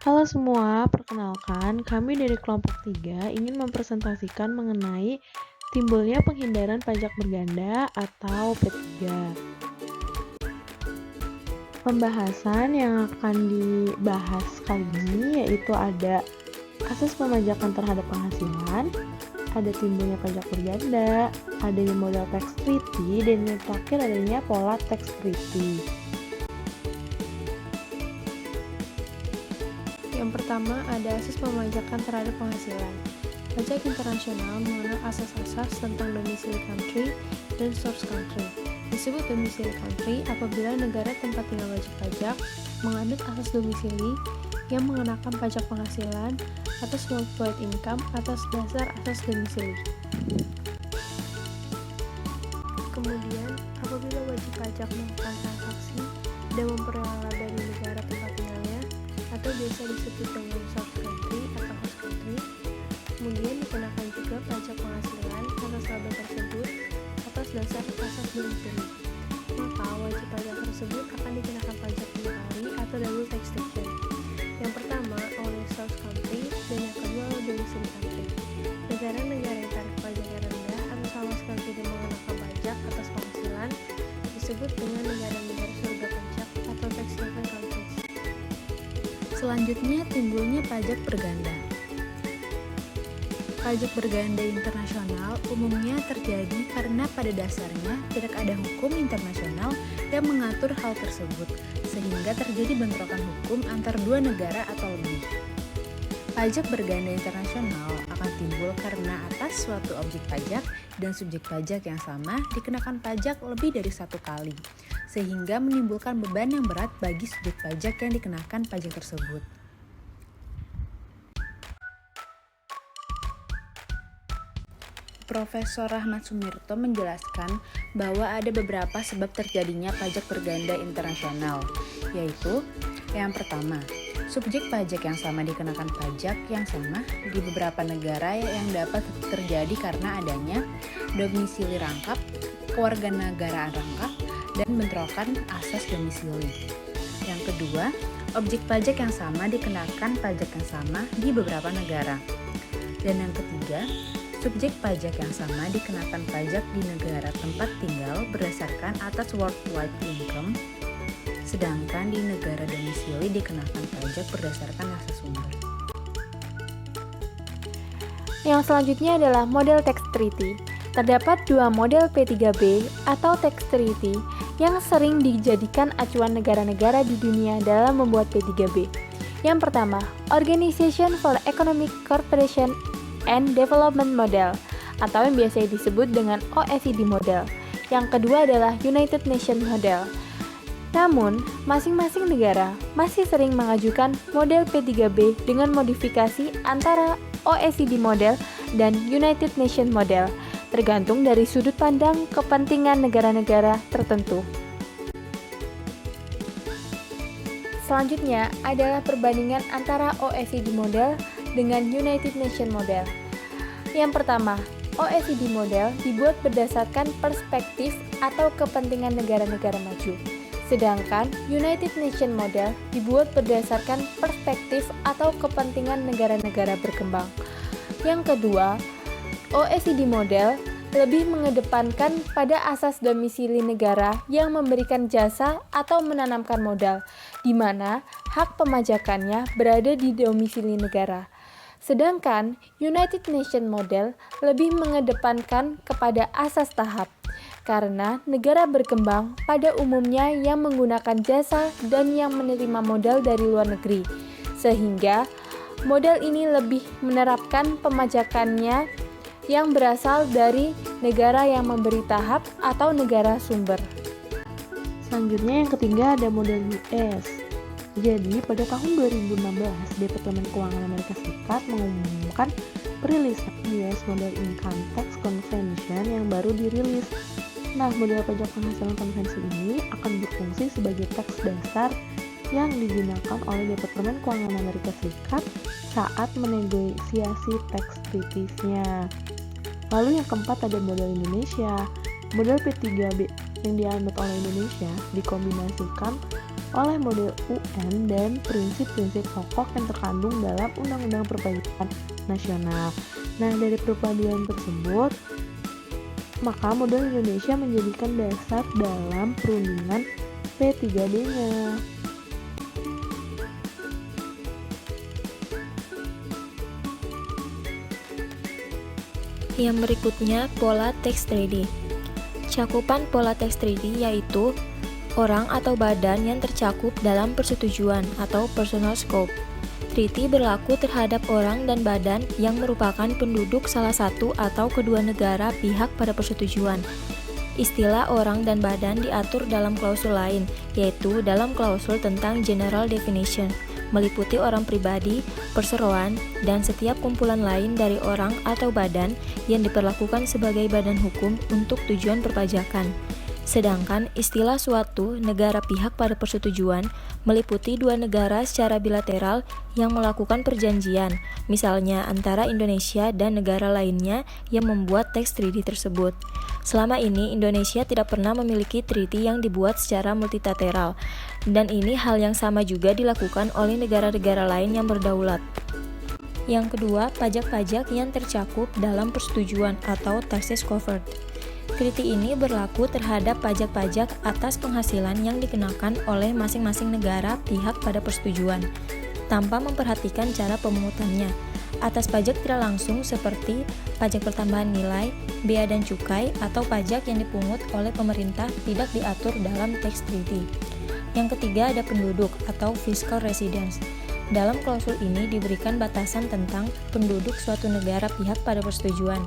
Halo semua, perkenalkan kami dari kelompok 3 ingin mempresentasikan mengenai timbulnya penghindaran pajak berganda atau P3. Pembahasan yang akan dibahas kali ini yaitu ada asas pemajakan terhadap penghasilan, ada timbulnya pajak berganda, adanya modal tax treaty, dan yang terakhir adanya pola tax treaty. Yang pertama ada asas pemajakan terhadap penghasilan. Pajak internasional mengenal asas-asas tentang domisili country dan source country. Disebut domisili country apabila negara tempat tinggal wajib pajak menganut asas domisili yang mengenakan pajak penghasilan atas worldwide income atas dasar asas domisili. Kemudian, apabila wajib pajak melakukan transaksi dan memperoleh laba dari negara tempat tinggalnya atau biasa disebut dengan source country atau host country, kemudian dikenakan juga pajak penghasilan atas laba tersebut atas dasar asas domisili. Maka wajib pajak tersebut akan dikenakan pajak dua kali atau double taxation. Yang pertama oleh source country dan yang kedua oleh domisili country. Negara-negara yang tarif pajaknya rendah atau sama sekali tidak mengenakan pajak atas penghasilan disebut dengan negara-negara surga pajak atau tax haven countries. Selanjutnya timbulnya pajak berganda. Pajak berganda internasional umumnya terjadi karena pada dasarnya tidak ada hukum internasional yang mengatur hal tersebut, sehingga terjadi bentrokan hukum antar dua negara atau lebih. Pajak berganda internasional akan timbul karena atas suatu objek pajak dan subjek pajak yang sama dikenakan pajak lebih dari satu kali, sehingga menimbulkan beban yang berat bagi subjek pajak yang dikenakan pajak tersebut. Profesor Rahmat Sumirto menjelaskan bahwa ada beberapa sebab terjadinya pajak berganda internasional, yaitu yang pertama, subjek pajak yang sama dikenakan pajak yang sama di beberapa negara yang dapat terjadi karena adanya domisili rangkap, kewarganegaraan rangkap, dan bentrokan asas domisili. Yang kedua, objek pajak yang sama dikenakan pajak yang sama di beberapa negara. Dan yang ketiga, subjek pajak yang sama dikenakan pajak di negara tempat tinggal berdasarkan atas worldwide income, sedangkan di negara domisili dikenakan pajak berdasarkan asas sumber. Yang selanjutnya adalah model tax treaty. Terdapat dua model P3B atau tax treaty yang sering dijadikan acuan negara-negara di dunia dalam membuat P3B. Yang pertama, Organization for Economic Cooperation and Development Model atau yang biasa disebut dengan OECD Model. Yang kedua adalah United Nations Model. Namun, masing-masing negara masih sering mengajukan model P3B dengan modifikasi antara OECD Model dan United Nations Model, tergantung dari sudut pandang kepentingan negara-negara tertentu. Selanjutnya adalah perbandingan antara OECD Model dengan United Nations Model. Yang pertama, OECD Model dibuat berdasarkan perspektif atau kepentingan negara-negara maju. Sedangkan United Nations Model dibuat berdasarkan perspektif atau kepentingan negara-negara berkembang. Yang kedua, OECD Model lebih mengedepankan pada asas domisili negara yang memberikan jasa atau menanamkan modal, di mana hak pemajakannya berada di domisili negara. Sedangkan United Nations Model lebih mengedepankan kepada asas tahap, karena negara berkembang pada umumnya yang menggunakan jasa dan yang menerima modal dari luar negeri, sehingga model ini lebih menerapkan pemajakannya yang berasal dari negara yang memberi tahap atau negara sumber. Selanjutnya yang ketiga ada model US. Jadi pada tahun 2016, Departemen Keuangan Amerika Serikat mengumumkan perilisan US Model Income Tax Convention yang baru dirilis. Nah, model pajak penghasilan konvensi ini akan berfungsi sebagai teks dasar yang digunakan oleh Departemen Keuangan Amerika Serikat saat menegosiasi tax treaties-nya. Lalu yang keempat ada model Indonesia. Model P3B yang dianut oleh Indonesia dikombinasikan oleh model UN dan prinsip-prinsip pokok yang terkandung dalam Undang-Undang Perpajakan Nasional. Nah, dari perpaduan tersebut, maka model Indonesia menjadikan dasar dalam perundingan P3D-nya. Yang berikutnya, pola tax treaty. Cakupan pola tax treaty yaitu orang atau badan yang tercakup dalam persetujuan atau personal scope. Treaty berlaku terhadap orang dan badan yang merupakan penduduk salah satu atau kedua negara pihak pada persetujuan. Istilah orang dan badan diatur dalam klausul lain, yaitu dalam klausul tentang general definition, meliputi orang pribadi, perseroan, dan setiap kumpulan lain dari orang atau badan yang diperlakukan sebagai badan hukum untuk tujuan perpajakan. Sedangkan istilah suatu negara pihak pada persetujuan meliputi dua negara secara bilateral yang melakukan perjanjian, misalnya antara Indonesia dan negara lainnya yang membuat tax treaty tersebut. Selama ini Indonesia tidak pernah memiliki treaty yang dibuat secara multilateral, dan ini hal yang sama juga dilakukan oleh negara-negara lain yang berdaulat. Yang kedua, pajak-pajak yang tercakup dalam persetujuan atau taxes covered. Treaty ini berlaku terhadap pajak-pajak atas penghasilan yang dikenakan oleh masing-masing negara pihak pada persetujuan, tanpa memperhatikan cara pemungutannya. Atas pajak tidak langsung seperti pajak pertambahan nilai, bea dan cukai, atau pajak yang dipungut oleh pemerintah tidak diatur dalam tax treaty. Yang ketiga ada penduduk atau fiscal residence. Dalam klausul ini diberikan batasan tentang penduduk suatu negara pihak pada persetujuan.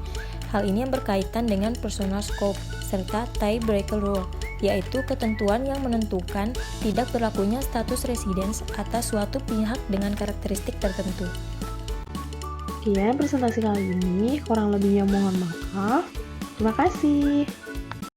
Hal ini yang berkaitan dengan personal scope serta tiebreaker rule, yaitu ketentuan yang menentukan tidak berlakunya status residence atas suatu pihak dengan karakteristik tertentu. Sekian presentasi kali ini, kurang lebihnya mohon maaf. Terima kasih.